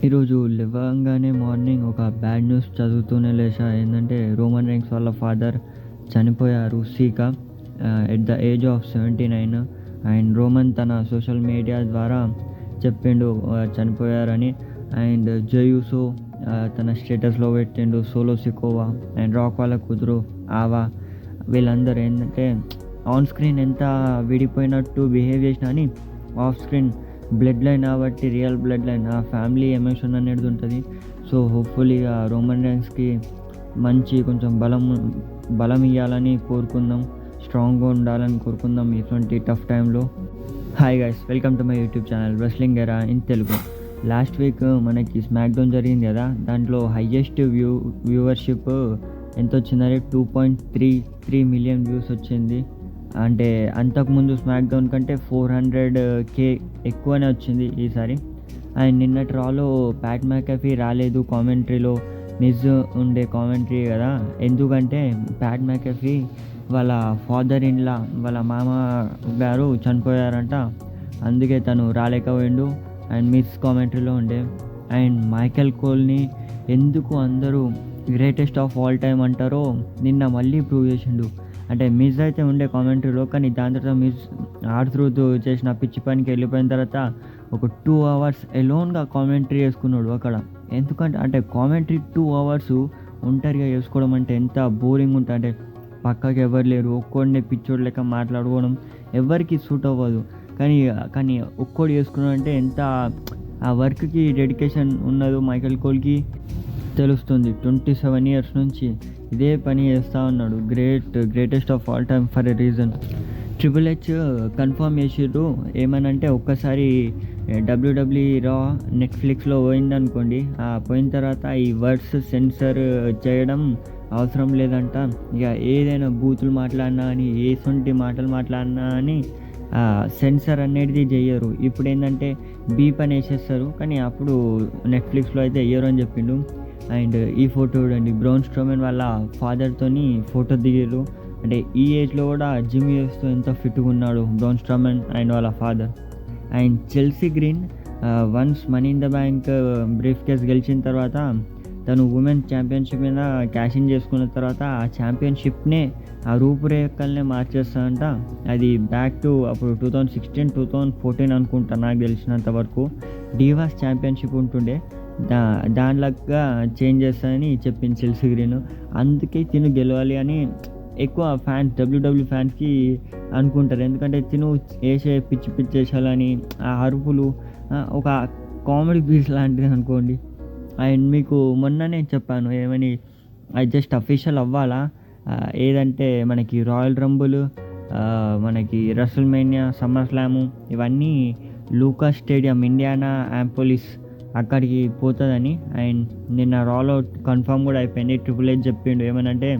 ఈరోజు లేవగానే మార్నింగ్ ఒక బ్యాడ్ న్యూస్ చదువుతూనే లేచా. ఏంటంటే రోమన్ రీన్స్ వాళ్ళ ఫాదర్ చనిపోయారు Sika at the age of 79. And Roman తన సోషల్ మీడియా ద్వారా చెప్పిండు చనిపోయారని. అండ్ జయూసో తన స్టేటస్లో పెట్టిండు. సోలో సికోవా అండ్ రాక్ వాళ్ళ కూతురు ఆవా వీళ్ళందరూ ఏంటంటే ఆన్ స్క్రీన్ ఎంత విడిపోయినట్టు బిహేవ్ చేసినా అని ఆఫ్ స్క్రీన్ బ్లడ్ లైన్ కాబట్టి రియల్ బ్లడ్ లైన్ ఆ ఫ్యామిలీ ఎమోషన్ అనేది ఉంటుంది. సో హోప్ఫుల్లీ ఆ రోమన్ రైన్స్కి మంచి కొంచెం బలం ఇవ్వాలని కోరుకుందాం, స్ట్రాంగ్గా ఉండాలని కోరుకుందాం ఇటువంటి టఫ్ టైంలో. Hi guys, welcome to my YouTube channel wrestling ఎరా ఇన్ తెలుగు. లాస్ట్ వీక్ మనకి స్మాక్ డౌన్ జరిగింది కదా, దాంట్లో హయ్యెస్ట్ వ్యూవర్షిప్ ఎంత వచ్చిందంటే 2.33 మిలియన్ వ్యూస్ వచ్చింది. అంటే అంతకుముందు స్మాక్ డౌన్ కంటే 400K ఎక్కువనే వచ్చింది ఈసారి. అండ్ నిన్నటి రాలో ప్యాట్ మ్యాకఫీ రాలేదు కామెంటరీలో. మిజ్ ఉండే కామెంటరీ కదా, ఎందుకంటే ప్యాట్ మ్యాకఫీ వాళ్ళ ఫాదర్ ఇన్లా వాళ్ళ మామ గారు చనిపోయారంట, అందుకే తను రాలేకపోయిండు. అండ్ మిస్ కామెంటరీలో ఉండే. అండ్ మైకెల్ కోల్ని ఎందుకు అందరూ గ్రేటెస్ట్ ఆఫ్ ఆల్ టైమ్ అంటారో నిన్న మళ్ళీ ప్రూవ్ చేసిండు. అంటే మిస్ అయితే ఉండే కామెంటరీలో, కానీ దాని తర్వాత మిస్ ఆడుతూ చేసిన పిచ్చి పనికి వెళ్ళిపోయిన తర్వాత ఒక 2 hours ఎలోన్గా కామెంటరీ చేసుకున్నాడు అక్కడ. ఎందుకంటే అంటే కామెంటరీ 2 hours ఒంటరిగా చేసుకోవడం అంటే ఎంత బోరింగ్ ఉంటుంది. అంటే పక్కకి ఎవరు లేరు, ఒక్కోడినే పిచ్చోడు లెక్క మాట్లాడుకోవడం ఎవరికి సూట్ అవ్వదు. కానీ ఒక్కోడు చేసుకున్నాడు అంటే ఎంత ఆ వర్క్కి డెడికేషన్ ఉన్నదో మైకెల్ కోల్కి తెలుస్తుంది. 27 years నుంచి ఇదే పని చేస్తూ ఉన్నాడు. Greatest of all time for a reason. Triple H confirm చేసిర్రు ఏమనంటే, ఒక్కసారి WWE రా నెట్ఫ్లిక్స్లో పోయిందనుకోండి, పోయిన తర్వాత ఈ వర్డ్స్ సెన్సర్ చేయడం అవసరం లేదంట. ఇక ఏదైనా బూతులు మాట్లాడినా అని, ఏసొంటి మాటలు మాట్లాడినా అని సెన్సర్ అనేది చెయ్యరు. ఇప్పుడు ఏంటంటే బీప్ అని వేసేస్తారు, కానీ అప్పుడు నెట్ఫ్లిక్స్లో అయితే వేయరు అని చెప్పిండు. అండ్ ఈ ఫోటో చూడండి, బ్రౌన్ స్ట్రోమన్ వాళ్ళ ఫాదర్తోని ఫోటో దిగారు. అంటే ఈ ఏజ్లో కూడా జిమ్ చేస్తూ ఎంత ఫిట్గా ఉన్నాడు బ్రౌన్ స్ట్రోమన్ అండ్ వాళ్ళ father. And Chelsea green once money in the bank brief case గెలిచిన తర్వాత తను ఉమెన్ ఛాంపియన్షిప్ మీద క్యాష్ ఇన్ చేసుకున్న తర్వాత ఆ ఛాంపియన్షిప్నే ఆ రూపురేఖల్నే మార్చేస్తానంట. అది బ్యాక్ టు అప్పుడు 2016-2014 అనుకుంటా నాకు తెలిసినంత వరకు. డివాస్ ఛాంపియన్షిప్ ఉంటుండే, దానిలాగా చేంజ్ చేస్తానని చెప్పింది చెల్సీ గ్రీన్. అందుకే తిను గెలవాలి అని ఎక్కువ ఫ్యాన్స్, WWE ఫ్యాన్స్కి అనుకుంటారు. ఎందుకంటే తిను వేసే పిచ్చి వేసాలని ఆ అరుపులు ఒక కామెడీ పీస్ లాంటిది అనుకోండి. అండ్ మీకు మొన్ననే చెప్పాను ఏమని, అది జస్ట్ అఫీషియల్ అవ్వాలా, ఏదంటే మనకి రాయల్ రంబుల్, మనకి రెస్ల్మేనియా, సమ్మర్ స్లాము ఇవన్నీ లూకాస్ స్టేడియం ఇండియానా యాంపోలిస్ అక్కడికి పోతుందని. అండ్ నిన్న రాలో కన్ఫర్మ్ కూడా అయిపోయింది. ట్రిపుల్ హెచ్ చెప్పిండు ఏమనంటే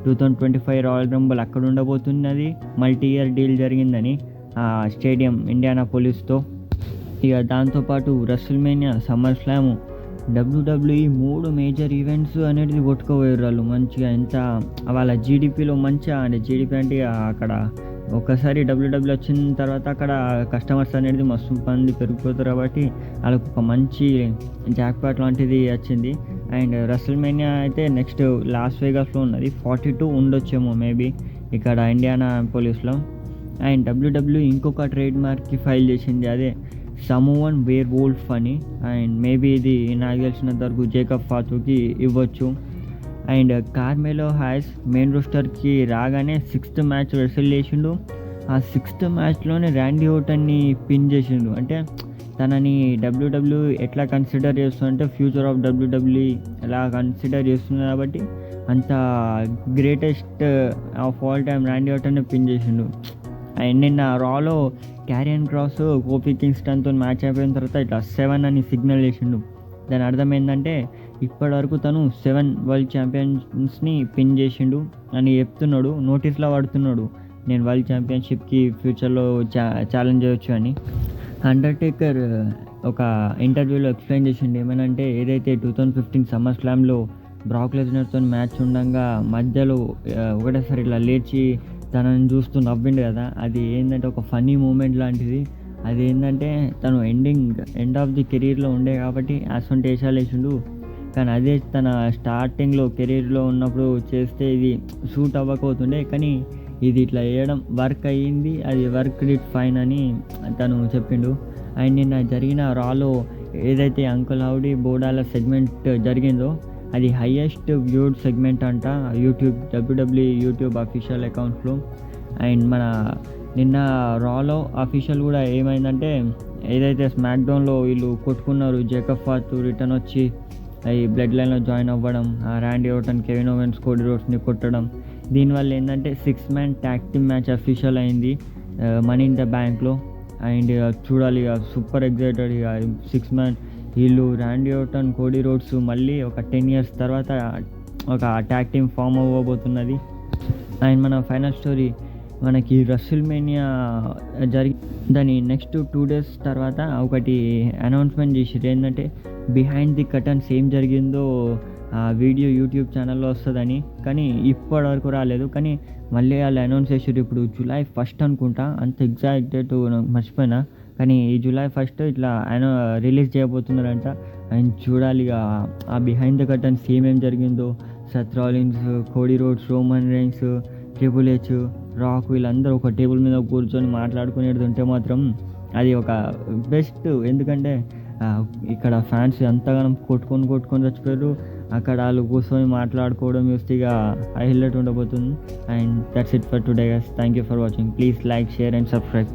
2025 రాయల్ రంబుల్ అక్కడ ఉండబోతున్నది, మల్టీ ఇయర్ డీల్ జరిగిందని ఆ స్టేడియం ఇండియానా పోలీస్తో. ఇక దాంతోపాటు రెస్ల్మేనియా, సమ్మర్ స్లాము, WWE 3 మేజర్ ఈవెంట్స్ అనేది కొట్టుకోపోయారు వాళ్ళు మంచిగా. ఎంత వాళ్ళ జీడిపిలో మంచిగా, అంటే జీడిపి అంటే అక్కడ ఒకసారి WWE వచ్చిన తర్వాత అక్కడ కస్టమర్స్ అనేది మస్తు మంది పెరిగిపోతారు కాబట్టి వాళ్ళకు ఒక మంచి జాక్పాట్ లాంటిది వచ్చింది. అండ్ రెస్ల్మేనియా అయితే నెక్స్ట్ లాస్ వేగాస్లో ఉన్నది, 42 ఉండొచ్చేమో మేబీ ఇక్కడ ఇండియానా పోలీస్లో. అండ్ WWE ఇంకొక ట్రేడ్ మార్క్కి ఫైల్ చేసింది, అదే సమోవన్ వేర్ వోల్ఫ్ అని. అండ్ మేబీ ఇది నాకు తెలిసినంత వరకు జేకబ్ ఫాతుకి ఇవ్వచ్చు. అండ్ కార్మెలో హ్యాస్ మెయిన్ రోస్టర్కి రాగానే 6th మ్యాచ్ రెసిల్ చేసిండు. ఆ 6th మ్యాచ్లోనే ర్యాండీ ఓర్టన్ని పిన్ చేసిండు. అంటే తనని WWE ఎట్లా కన్సిడర్ చేస్తుందంటే ఫ్యూచర్ ఆఫ్ WWE ఎలా కన్సిడర్ చేస్తుంది కాబట్టి అంత greatest of all time Randy ఓర్టన్ని పిన్ చేసిండు. అండ్ నిన్న రాలో క్యారియన్ క్రాస్ కోఫీ కింగ్స్టన్తో మ్యాచ్ అయిపోయిన తర్వాత ఇట్లా 7 అని సిగ్నల్ చేసిండు. దాని అర్థం ఏంటంటే ఇప్పటివరకు తను 7 వరల్డ్ ఛాంపియన్స్ని పిన్ చేసిండు అని చెప్తున్నాడు. నోటీస్లో పడుతున్నాడు, నేను వరల్డ్ ఛాంపియన్షిప్కి ఫ్యూచర్లో ఛాలెంజ్ చేయొచ్చు అని. అండర్టేకర్ ఒక ఇంటర్వ్యూలో ఎక్స్ప్లెయిన్ చేసిండు ఏమనంటే, ఏదైతే 2015 సమ్మర్ స్లామ్లో బ్రాక్ లెస్నర్తో మ్యాచ్ ఉండగా మధ్యలో ఒకటేసారి ఇట్లా లేచి తనని చూస్తూ నవ్విండు కదా, అది ఏంటంటే ఒక ఫన్నీ మూమెంట్ లాంటిది. అదేంటంటే తను ఎండ్ ఆఫ్ ది కెరీర్లో ఉండే కాబట్టి అసొంటి వేషాలు వేసిండు. కానీ అదే తన స్టార్టింగ్లో కెరీర్లో ఉన్నప్పుడు చేస్తే ఇది షూట్ అవ్వకపోతుండే, కానీ ఇది ఇట్లా వేయడం వర్క్ అయ్యింది, అది వర్క్ డిడ్ ఫైన్ అని తను చెప్పిండు. అండ్ నిన్న జరిగిన రాలో ఏదైతే అంకుల్ హౌడీ బోడాల సెగ్మెంట్ జరిగిందో అది హైయెస్ట్ వ్యూడ్ సెగ్మెంట్ అంట WWE యూట్యూబ్ అఫీషియల్ అకౌంట్స్లో. అండ్ మన నిన్న రాలో అఫీషియల్ కూడా ఏమైందంటే, ఏదైతే స్మాక్ డౌన్లో వీళ్ళు కొట్టుకున్నారు, జేకబ్ ఫాత్ రిటర్న్ వచ్చి ఈ బ్లడ్ లైన్లో జాయిన్ అవ్వడం, Randy Orton, Kevin ovens, Cody రోడ్స్ని కొట్టడం, దీనివల్ల ఏంటంటే 6-man tag team match official అయింది మనీ ఇన్ ద బ్యాంక్లో. అండ్ చూడాలి ఇక సూపర్ ఎగ్జైటెడ్. ఇక 6-man వీళ్ళు ర్యాండీ ఓర్టన్, కోడీ రోడ్స్ మళ్ళీ ఒక 10 years తర్వాత ఒక ట్యాగ్ టీమ్ ఫామ్ అవ్వబోతున్నది. అండ్ మన ఫైనల్ స్టోరీ, మనకి రెస్ల్మేనియా జరిగి దాని నెక్స్ట్ 2 days తర్వాత ఒకటి అనౌన్స్మెంట్ చేసిర్రు. ఏంటంటే బిహైండ్ ది కర్టన్స్ ఏం జరిగిందో ఆ వీడియో యూట్యూబ్ ఛానల్లో వస్తుందని, కానీ ఇప్పటి వరకు రాలేదు. కానీ మళ్ళీ వాళ్ళు అనౌన్స్ చేసారు ఇప్పుడు July 1st అనుకుంటా, అంత ఎగ్జాక్ట్ డేట్ మర్చిపోయినా, కానీ ఈ July 1st ఇట్లా రిలీజ్ చేయబోతున్నారంట. అండ్ చూడాలి ఆ బిహైండ్ ద కర్టన్స్ ఏమేం జరిగిందో. Seth Rollins, Cody roads, Roman Reigns, triple H, rock వీళ్ళందరూ ఒక టేబుల్ మీద కూర్చొని మాట్లాడుకునేది ఉంటే మాత్రం అది ఒక బెస్ట్. ఎందుకంటే ఇక్కడ ఫ్యాన్స్ ఎంతగానో కొట్టుకొని చచ్చిపోయారు, అక్కడ వాళ్ళు కూర్చొని మాట్లాడుకోవడం చూస్తే ఇక హైలైట్ ఉండబోతుంది. And that's it for today guys. Thank you for watching. Please like, share and subscribe.